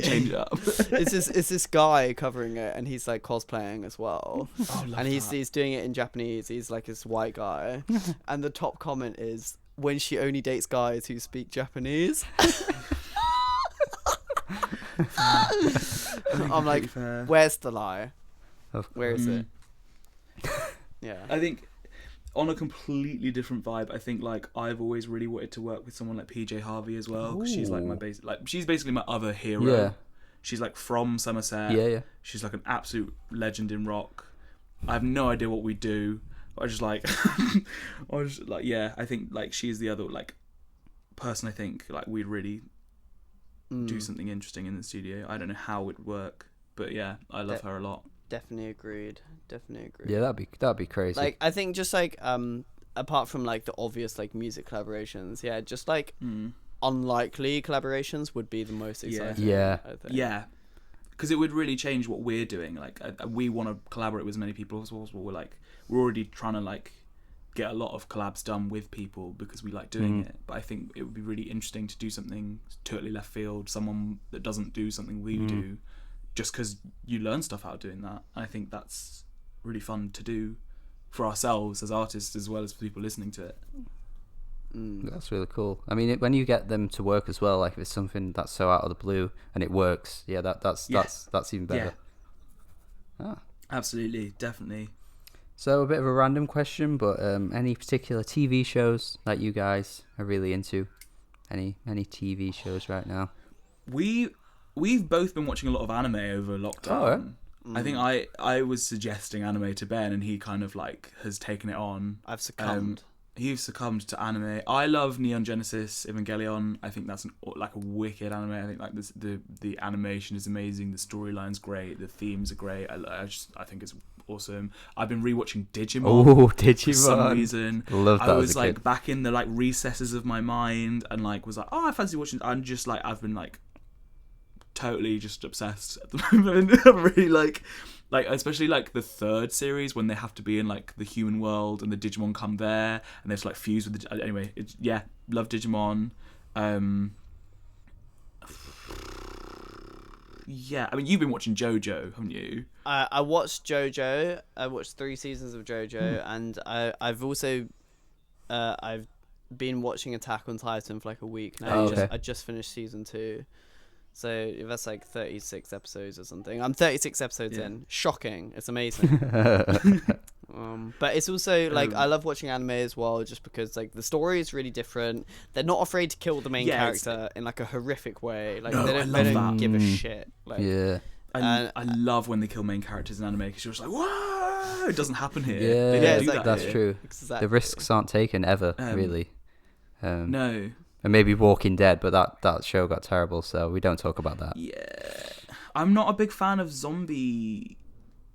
change it up. It's this guy covering it, and he's like cosplaying as well. And he's doing it in Japanese. He's like this white guy, and the top comment is, "When she only dates guys who speak Japanese." I'm like, where's the lie? Where is it? Yeah, I think. On a completely different vibe, I think like I've always really wanted to work with someone like PJ Harvey as well. 'Cause she's like she's basically my other hero. Yeah. She's like from Somerset. Yeah. She's like an absolute legend in rock. I have no idea what we do. But I just like, I think like she's the other like person. I think like we'd really do something interesting in the studio. I don't know how it would work, but yeah, I love her a lot. Definitely agreed. Yeah, that'd be crazy. Like I think just like apart from like the obvious like music collaborations, just like unlikely collaborations would be the most exciting. Yeah. I think. Yeah. Because it would really change what we're doing. Like we want to collaborate with as many people as possible. We're already trying to like get a lot of collabs done with people because we like doing it. But I think it would be really interesting to do something totally left field. Someone that doesn't do something we do. Just because you learn stuff out of doing that. I think that's really fun to do for ourselves as artists as well as for people listening to it. That's really cool. I mean, when you get them to work as well, like if it's something that's so out of the blue and it works, that's even better. Yeah. Absolutely, definitely. So a bit of a random question, but any particular TV shows that you guys are really into? Any TV shows right now? We've both been watching a lot of anime over lockdown. Oh, right. I think I was suggesting anime to Ben, and he kind of like has taken it on. I've succumbed. He's succumbed to anime. I love Neon Genesis Evangelion. I think that's a wicked anime. I think like the animation is amazing. The storyline's great. The themes are great. I think it's awesome. I've been rewatching Digimon. Oh, Digimon! For some reason, Love that. I was like back in the like recesses of my mind, and like was like, oh, I fancy watching. I'm just like I've been like totally just obsessed at the moment. I'm really like especially like the third series when they have to be in like the human world and the Digimon come there and they have to like fuse with the anyway. Love Digimon. Yeah, I mean you've been watching JoJo, haven't you? I watched JoJo. I watched 3 seasons of JoJo, and I've also I've been watching Attack on Titan for like a week now. I just finished season 2. So that's like 36 episodes or something. I'm 36 episodes in. Shocking. It's amazing. But it's also like I love watching anime as well, just because like the story is really different. They're not afraid to kill the main character in like a horrific way. Like they don't give a shit. Like, I love when they kill main characters in anime because you're just like, whoa, it doesn't happen here. Yeah, they don't do that that's here. True. Exactly. The risks aren't taken ever, really. No. And maybe Walking Dead, but that show got terrible, so we don't talk about that. Yeah. I'm not a big fan of zombie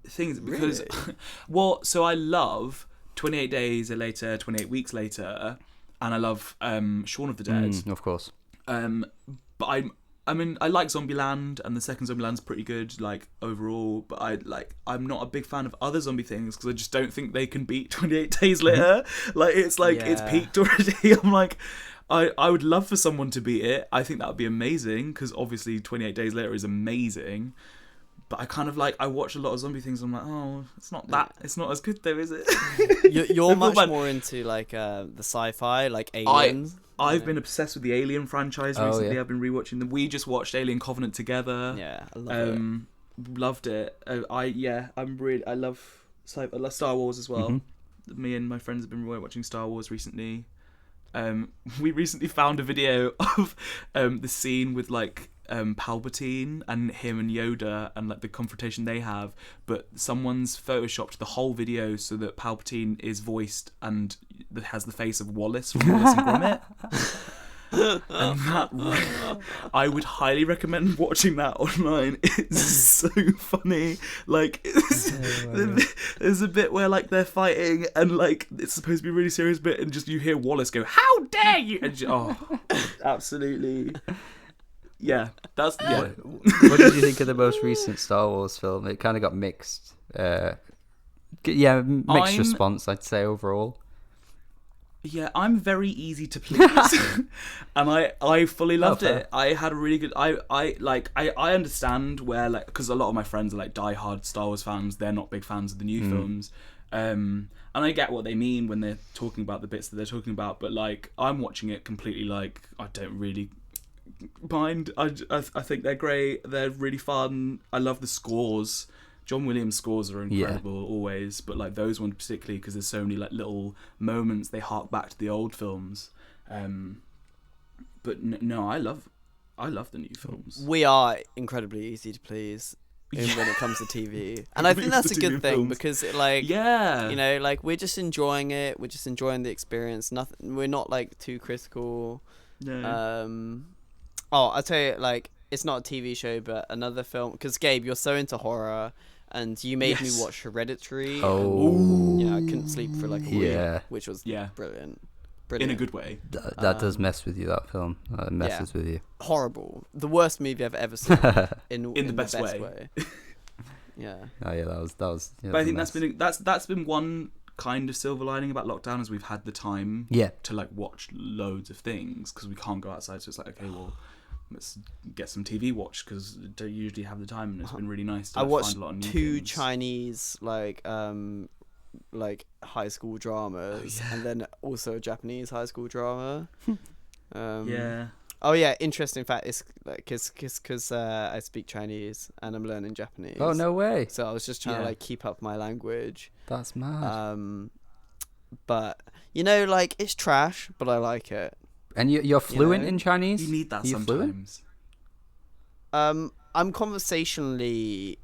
things because, Really? well, so I love 28 Days Later, 28 Weeks Later, and I love Shaun of the Dead. Of course. But I mean, I like Zombieland, and the second Zombieland's pretty good, like, overall. But I'm not a big fan of other zombie things because I just don't think they can beat 28 Days Later. Like, it's it's peaked already. I'm like, I would love for someone to beat it. I think that would be amazing because obviously 28 Days Later is amazing. But I kind of I watch a lot of zombie things. I'm like, oh, it's not as good though, is it? You're much more into the sci-fi, like Aliens. I've been obsessed with the Alien franchise recently. Yeah. I've been rewatching them. We just watched Alien Covenant together. Yeah, I love it. Loved it. I love Star Wars as well. Mm-hmm. Me and my friends have been watching Star Wars recently. We recently found a video of the scene with Palpatine and him and Yoda and the confrontation they have, but someone's photoshopped the whole video so that Palpatine is voiced and has the face of Wallace from Wallace and Gromit. And that, I would highly recommend watching that online. It's so funny. There's a bit where they're fighting and it's supposed to be a really serious bit, and just you hear Wallace go, "How dare you!" And absolutely. Yeah, that's yeah. What did you think of the most recent Star Wars film? It kind of got mixed. Mixed response, I'd say overall. Yeah, I'm very easy to please, and I fully loved it. I had a really good. I understand where because a lot of my friends are diehard Star Wars fans. They're not big fans of the new films, and I get what they mean when they're talking about the bits that they're talking about. But I'm watching it completely. I don't really mind. I think they're great. They're really fun. I love the scores. John Williams' scores are incredible always, but those ones particularly because there's so many little moments they hark back to the old films. But no, I love the new films. We are incredibly easy to please when it comes to TV, and I think that's a good thing because we're just enjoying it. We're just enjoying the experience. Nothing. We're not too critical. No. I'll tell you, it's not a TV show, but another film. Because Gabe, you're so into horror, and you made me watch Hereditary. Oh, yeah, I couldn't sleep for a week, which was brilliant. In a good way. That does mess with you. That film messes with you. Horrible. The worst movie I've ever seen. in the best way. Yeah. Oh yeah, that was. Yeah, but I think that's been one kind of silver lining about lockdown is we've had the time to watch loads of things because we can't go outside. So it's okay, well, let's get some TV watched because I don't usually have the time, and it's been really nice to I watched find a lot of new two things. Chinese high school dramas and then also a Japanese high school drama. Oh yeah, interesting fact is because I speak Chinese and I'm learning Japanese. Oh no way! So I was just trying to keep up my language. That's mad. But it's trash, but I like it. And you're fluent in Chinese? You need that sometimes. Fluent? I'm conversationally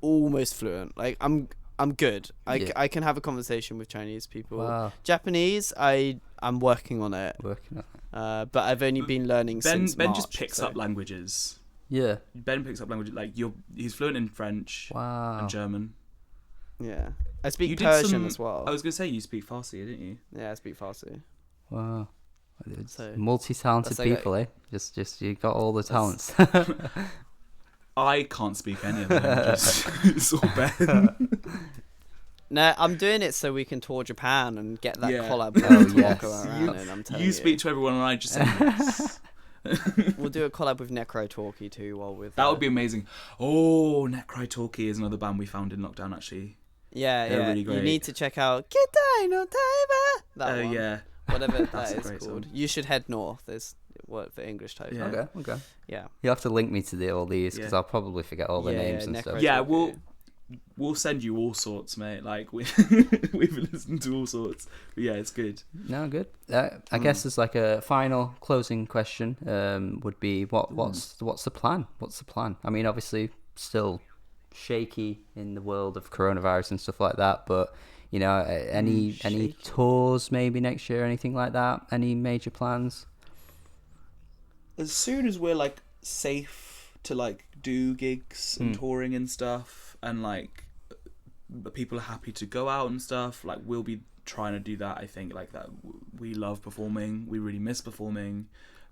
almost fluent. I'm good. I can have a conversation with Chinese people. Wow. Japanese, I'm working on it. But I've only been learning since Ben March, just picks up languages. Yeah. Ben picks up languages he's fluent in French. Wow. And German. Yeah. I speak Persian as well. I was gonna say you speak Farsi, didn't you? Yeah, I speak Farsi. Wow. So, multi-talented people, eh? Just you got all the talents. I can't speak any of the languages. It's all Ben. No, I'm doing it so we can tour Japan and get that collab. You speak to everyone and I just say yes. We'll do a collab with Necro Talkie too that would be amazing. Oh, Necro Talkie is another band we found in lockdown actually. Yeah, They're really great. You need to check out Kitai no Taiba. That one. Yeah. Whatever that is called. Song. You should head north. Is what for English type. Yeah. Okay. Yeah. You'll have to link me to all these because I'll probably forget all the names and stuff. Yeah, we'll send you all sorts, mate. We've listened to all sorts. But yeah, it's good. No, good. I guess as a final closing question, would be what's the plan? What's the plan? I mean, obviously, still shaky in the world of coronavirus and stuff like that, but any tours maybe next year, anything like that? Any major plans? As soon as we're safe to like do gigs and touring and stuff, and like people are happy to go out and stuff, like we'll be trying to do that. I think like that we love performing, we really miss performing.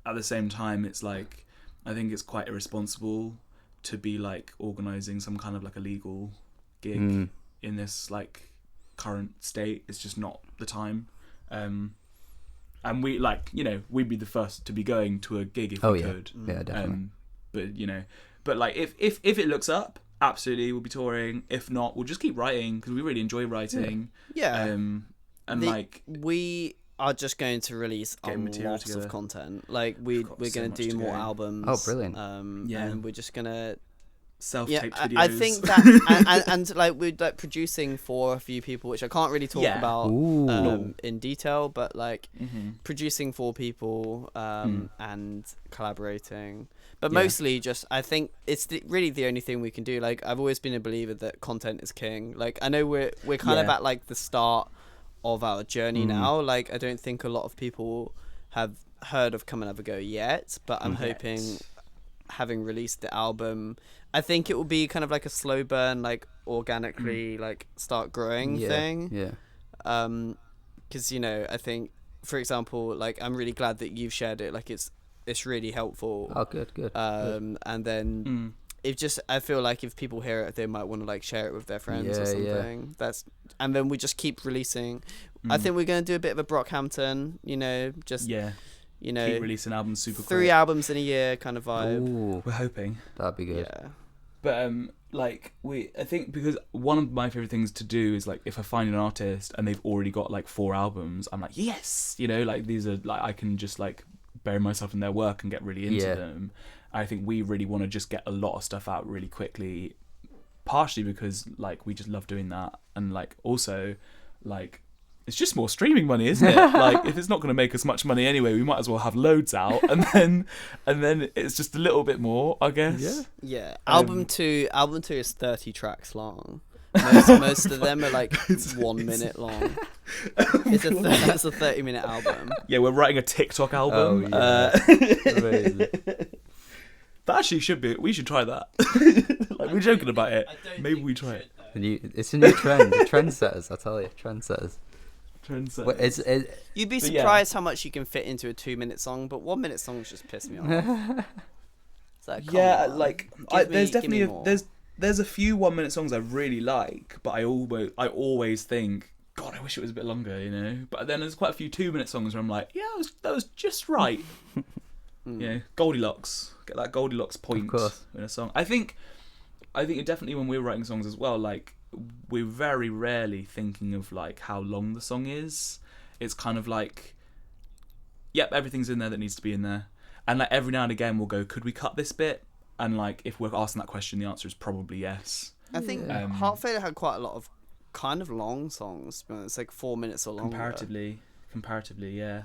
At the same time, it's like I think it's quite irresponsible to be like organising some kind of like illegal gig in this like current state. It's just not the time. And we like, you know, we'd be the first to be going to a gig if we could. Yeah, definitely. But you know, but like if it looks up, absolutely we'll be touring. If not, we'll just keep writing because we really enjoy writing. Yeah. We are just going to release a lot of content. Like we're going to do more albums. Oh, brilliant. And we're just going to self-taped videos. I think that and like we're like producing for a few people, which I can't really talk about in detail, but like producing for people and collaborating, but mostly just I think it's really the only thing we can do. Like I've always been a believer that content is king. Like I know we're kind of at like the start of our journey now. Like I don't think a lot of people have heard of Comanavago yet, but I'm hoping, having released the album, I think it will be kind of like a slow burn, like organically like start growing thing. Because you know, I think, for example, like I'm really glad that you've shared it. Like it's really helpful. Oh, good. And then it just, I feel like if people hear it, they might want to like share it with their friends or something. And then we just keep releasing. I think we're gonna do a bit of a Brockhampton, you know, just you know, keep releasing albums super quick. 3 albums in a year kind of vibe. Ooh, we're hoping that'd be good. Yeah. But like I think because one of my favorite things to do is like if I find an artist and they've already got like 4 albums, I'm like, yes, you know, like these are like I can just like bury myself in their work and get really into them. I think we really want to just get a lot of stuff out really quickly, partially because like we just love doing that, and like also like it's just more streaming money, isn't it? Like if it's not going to make us much money anyway, we might as well have loads out, and then it's just a little bit more, I guess. Yeah. Album two is 30 tracks long. Most of them are like 1 minute long. It's a 30-minute album. Yeah, we're writing a TikTok album. Amazing. That actually we should try that. Like we're joking about it. Maybe we try it. It's a new trend. Trendsetters, I tell you, trendsetters. You'd be surprised how much you can fit into a 2-minute song, but 1-minute songs just piss me off. Like, like there's definitely there's a few 1-minute songs I really like, but I always think, God, I wish it was a bit longer, you know. But then there's quite a few 2-minute songs where I'm like, yeah, that was just right. You know, Goldilocks, get that Goldilocks point in a song. I think definitely when we're writing songs as well, like we're very rarely thinking of like how long the song is. It's kind of like, yep, everything's in there that needs to be in there, and like every now and again we'll go, could we cut this bit? And like if we're asking that question, the answer is probably yes. I think Heart Failure had quite a lot of kind of long songs, but it's like 4 minutes or longer. Comparatively, yeah.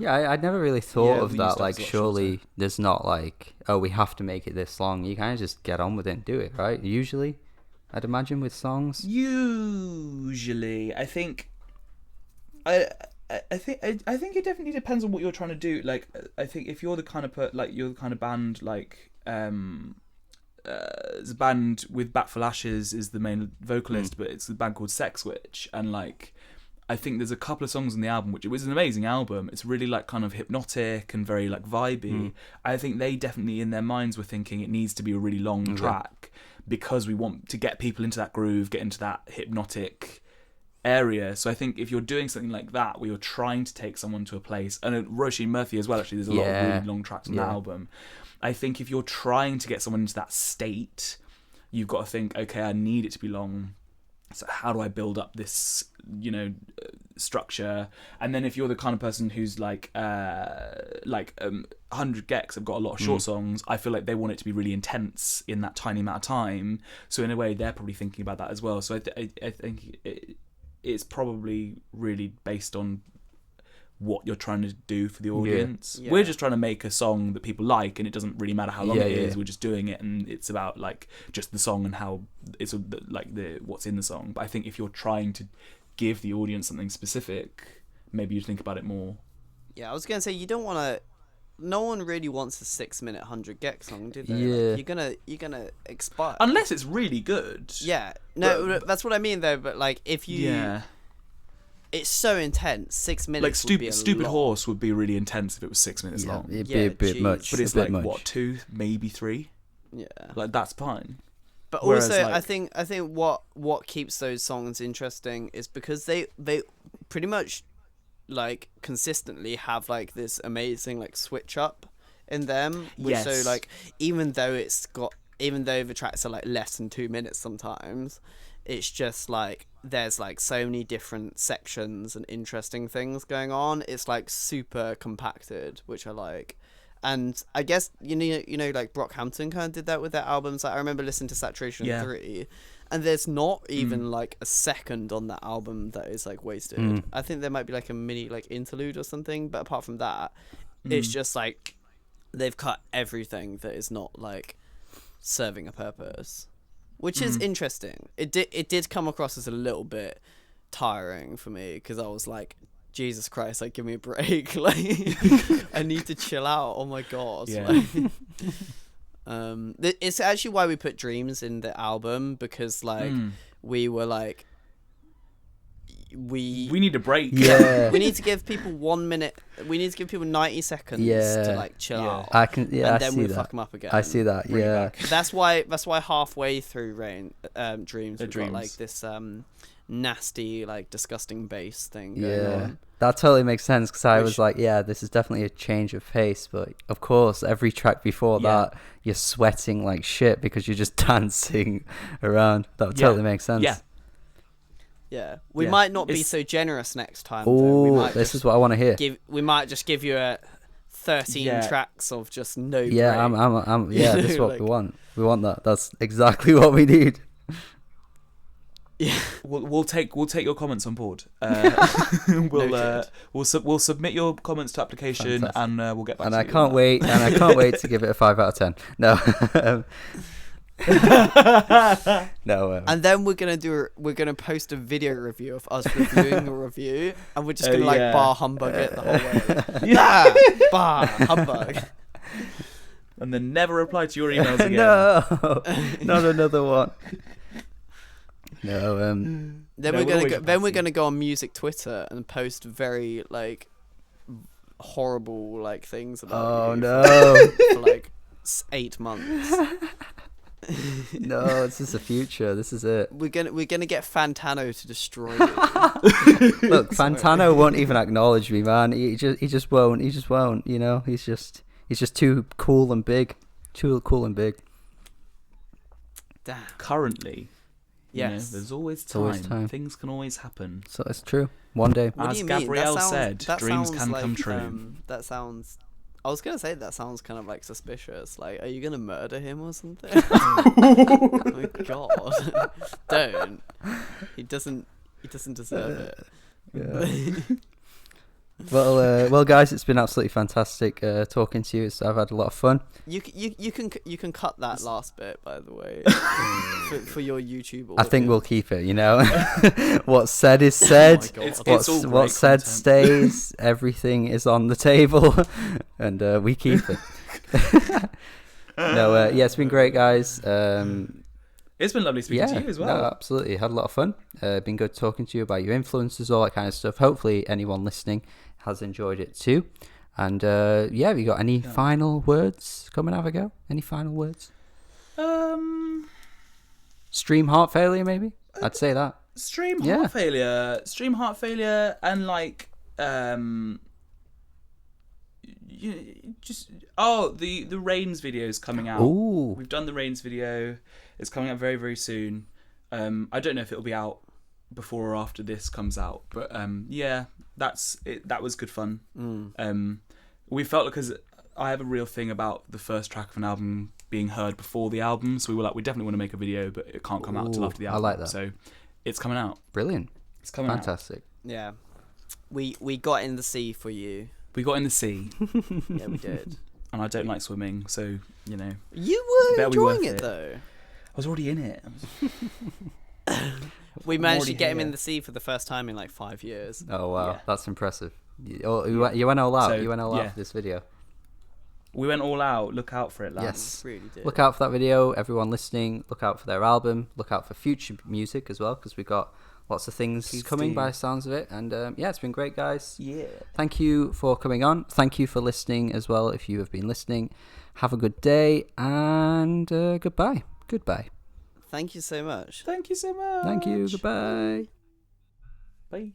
I never really thought of that. Like, surely there's not like, oh, we have to make it this long. You kind of just get on with it and do it, right? Usually, I'd imagine with songs. Usually, I think it definitely depends on what you're trying to do. Like, I think if you're the kind of band like there's a band with Bat for Lashes is the main vocalist, but it's a band called Sex Witch, and like I think there's a couple of songs on the album which it was an amazing album. It's really like kind of hypnotic and very like vibey. I think they definitely in their minds were thinking it needs to be a really long track because we want to get people into that groove, get into that hypnotic area. So I think if you're doing something like that where you're trying to take someone to a place, and Roisin Murphy as well, actually there's a lot of really long tracks on the album. I think if you're trying to get someone into that state, you've got to think, okay, I need it to be long. So how do I build up this, you know, structure? And then if you're the kind of person who's like 100 Gex have got a lot of short songs, I feel like they want it to be really intense in that tiny amount of time. So in a way, they're probably thinking about that as well. So I think it's probably really based on what you're trying to do for the audience. We're just trying to make a song that people like, and it doesn't really matter how long it is. We're just doing it, and it's about like just the song and how it's like the what's in the song. But I think if you're trying to give the audience something specific, maybe you think about it more. I was gonna say you don't want to no one really wants a 6-minute 100 gex song, do they? Yeah. Like, you're gonna expire unless it's really good. Yeah, no, that's what I mean though. But like, if you, it's so intense. 6 minutes. Like Stupid Horse would be really intense if it was 6 minutes long. It'd be a bit much, but it's like what, 2, maybe 3. Yeah, like that's fine. But Whereas, also, like, I think what keeps those songs interesting is because they pretty much like consistently have like this amazing like switch up in them. Which, yes. So like even though the tracks are like less than 2 minutes sometimes, it's just like there's like so many different sections and interesting things going on. It's like super compacted, which I like. And I guess you know like Brockhampton kind of did that with their albums. Like I remember listening to Saturation 3, and there's not even like a second on that album that is like wasted. I think there might be like a mini like interlude or something, but apart from that, it's just like they've cut everything that is not like serving a purpose, which is interesting. It did come across as a little bit tiring for me because I was like, Jesus Christ, like give me a break. Like I need to chill out. Oh my god. Yeah. Like, it's actually why we put Dreams in the album, because like we were like we need a break. Yeah. We need to give people 1 minute. We need to give people 90 seconds to like chill out. I can. Yeah, and I then see we that. fuck them up again. I see that. Bring it Yeah. back. That's why halfway through Dreams we've got like this nasty like disgusting bass thing going on. That totally makes sense, because I was like, yeah, this is definitely a change of pace, but of course every track before that you're sweating like shit because you're just dancing around. That totally makes sense. We might not be so generous next time. Oh, this is what I want to hear. We might just give you a 13 tracks of just no break. I'm this is what we want. We want that. That's exactly what we need. Yeah, we'll take your comments on board. We'll submit your comments to application. Fantastic. And we'll get back. And to I you can't wait. And I can't wait to give it a 5 out of 10. No. No. And then we're gonna post a video review of us reviewing the review, and we're just gonna bar humbug it the whole way. Bar humbug. And then never reply to your emails again. No, not another one. No. Then we're gonna go on music Twitter and post very like horrible like things about you for like 8 months. No, this is the future. This is it. We're gonna get Fantano to destroy you. Look, Fantano won't even acknowledge me, man. He just won't. He just won't. You know, he's just too cool and big. Too cool and big. Damn. Currently. Yes. There's always time. Things can always happen. So it's true. One day. What As Gabrielle said, dreams can come true. That sounds... I was going to say that sounds kind of like suspicious. Like, are you going to murder him or something? Oh my god. Don't. He doesn't deserve it. Yeah. Well, guys, it's been absolutely fantastic talking to you. I've had a lot of fun. You can cut that last bit, by the way, for your YouTube audience. I think we'll keep it. You know, what's said is said. Oh What's said stays. Everything is on the table, and we keep it. No, it's been great, guys. It's been lovely speaking to you as well. No, absolutely. Had a lot of fun. Been good talking to you about your influences, all that kind of stuff. Hopefully anyone listening has enjoyed it too. And have you got any final words? Comanavago? Any final words? Stream heart failure, maybe? I'd say that. Stream heart failure, and like the Rains video is coming out. Ooh. We've done the Rains video. It's coming out very, very soon. I don't know if it'll be out before or after this comes out, but that's it. That was good fun. We felt, because I have a real thing about the first track of an album being heard before the album, so we were like, we definitely want to make a video, but it can't come out till after the album. I like that. So it's coming out. Brilliant. It's coming out. Fantastic. Yeah, we got in the sea for you. We got in the sea. Yeah, we did. And I don't like swimming, so you know. You were enjoying it though. I was already in it. We managed to get him in the sea for the first time in like 5 years. Oh wow, that's impressive. You went all out. You went all out for this video. We went all out. Look out for it, lads. Yes. Really did. Look out for that video. Everyone listening, look out for their album. Look out for future music as well, because we've got lots of things Please coming do. by the sounds of it. And yeah, it's been great, guys. Yeah. Thank you for coming on. Thank you for listening as well, if you have been listening. Have a good day, and goodbye. Goodbye. Thank you so much. Thank you so much. Thank you. Goodbye. Bye.